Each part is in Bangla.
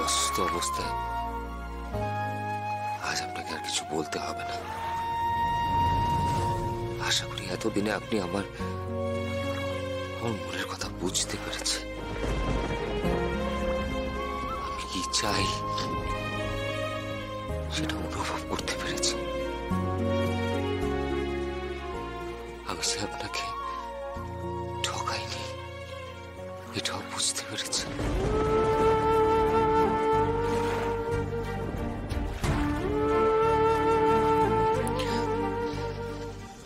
অসুস্থ অবস্থায় আজ আপনাকে আর কিছু বলতে হবে না। আশা করি এতদিনে আপনি আমার মনের কথা বুঝতে পেরেছেন। আমি কি চাই সেটা অনুভব করতে পেরেছি। আমি যে আপনাকে ঠকাইনি এটাও বুঝতে পেরেছি।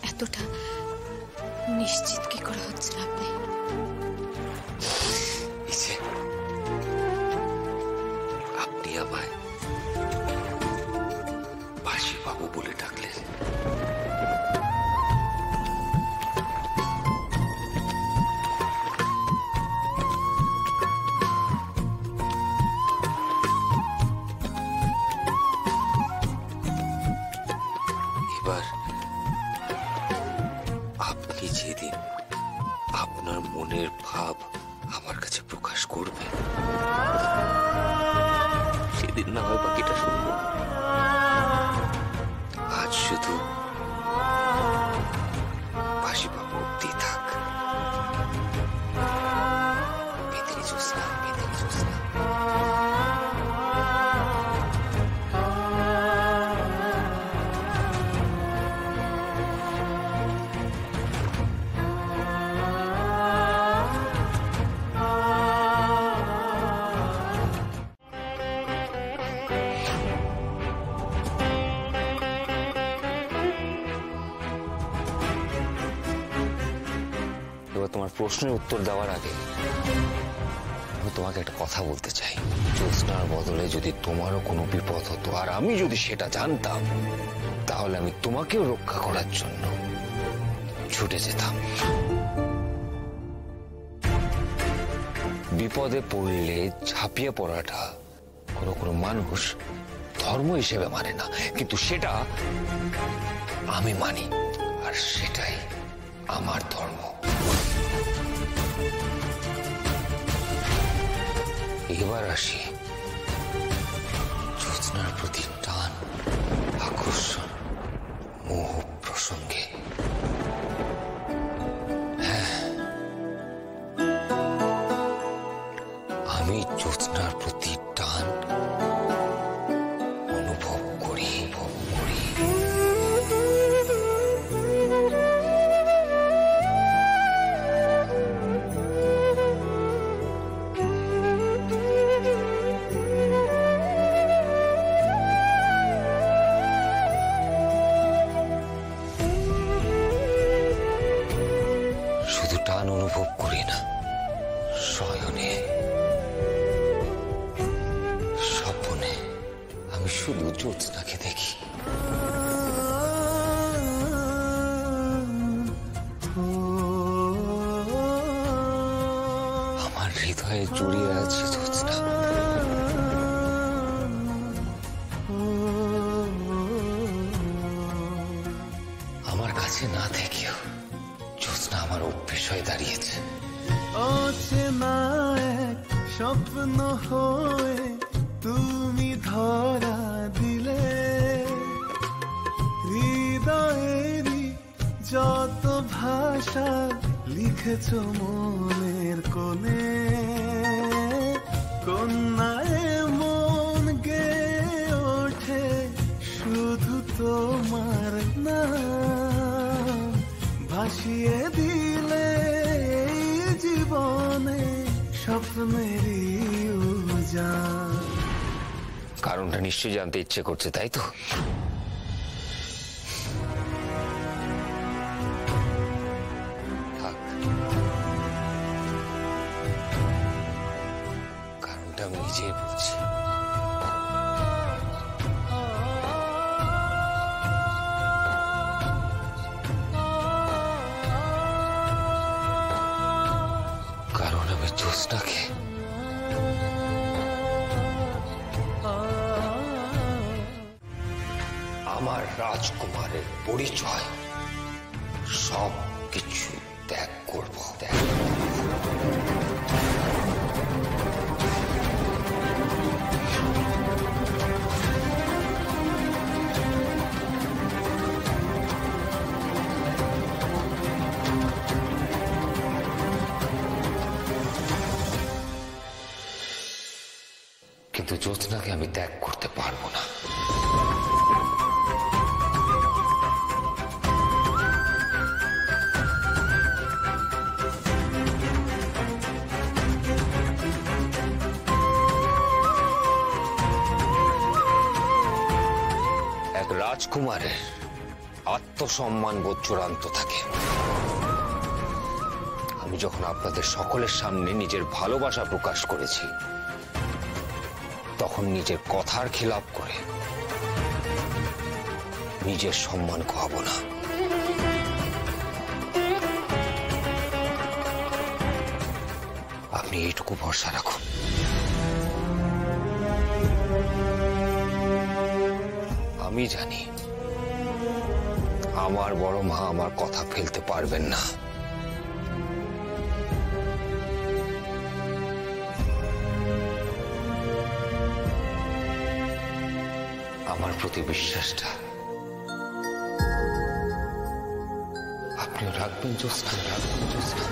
এতটা নিশ্চিত কি করে হচ্ছেন আপনি? আপনি আমায় বাসি বাবু বলে ডাকলেন। এবার আপনি যেদিন আপনার মনের ভাব আমার কাছে প্রকাশ করবেন সেদিন না হয় বাকিটা শুনবো। আজ শুধু বাসি বাবু অব্দি থাক। বেদিনী জ্যোৎস্না, বেদিনী জ্যোৎস্না। তোমার প্রশ্নের উত্তর দেওয়ার আগে আমি তোমাকে একটা কথা বলতে চাই। জ্যোৎস্নার বদলে যদি তোমারও কোনো বিপদ হতো আর আমি যদি সেটা জানতাম তাহলে আমি তোমাকেও রক্ষা করার জন্য ছুটে যেতাম। বিপদে পড়লে ঝাঁপিয়ে পড়াটা কোনো কোনো মানুষ ধর্ম হিসেবে মানে না, কিন্তু সেটা আমি মানি আর সেটাই আমার ধর্ম। এবার আসি জ্যোৎস্নার প্রতি টান, আকর্ষণ, মোহ প্রসঙ্গে। হ্যাঁ, আমি জ্যোৎস্নার প্রতি টান অনুভব করি। টান অনুভব করি না, শয়নে স্বপ্নে আমি শুধু জ্যোৎস্নাকে দেখি। আমার হৃদয়ে জড়িয়ে আছে জ্যোৎস্না। আমার কাছে না থেকেও জ্যোৎস্না আমার অভ্যেস হয়ে দাঁড়িয়েছে। অচেনা এক স্বপ্ন হয়ে তুমি ধরা দিলে, হৃদয়েরই যত ভাষা লিখেছ মনের কোণে, কন্যায় মন গেয়ে ওঠে শুধু তোমার নাম, ভাসিয়ে দিলে জীবনে স্বপ্নেরই উজান। কারণটা নিশ্চয়ই জানতে ইচ্ছে করছে, তাই তো? কারণটা আমি নিজেই বলছি। কারণ আমি জ্যোৎস্নাকে আমার রাজকুমারের পরিচয় সব কিছু ত্যাগ করব। জ্যোৎস্নাকে আমি ত্যাগ করতে পারবো না। এক রাজকুমারের আত্মসম্মান বোধ চূড়ান্ত থাকে। আমি যখন আপনাদের সকলের সামনে নিজের ভালোবাসা প্রকাশ করেছি, তখন নিজের কথার খিলাপ করে নিজের সম্মান খোয়াবো না। আপনি এইটুকু ভরসা রাখুন। আমি জানি আমার বড় মা আমার কথা ফেলতে পারবেন না। আমার প্রতি বিশ্বাসটা আপনিও রাখবেন জ্যোৎস্না, রাখবেন জ্যোৎস্না।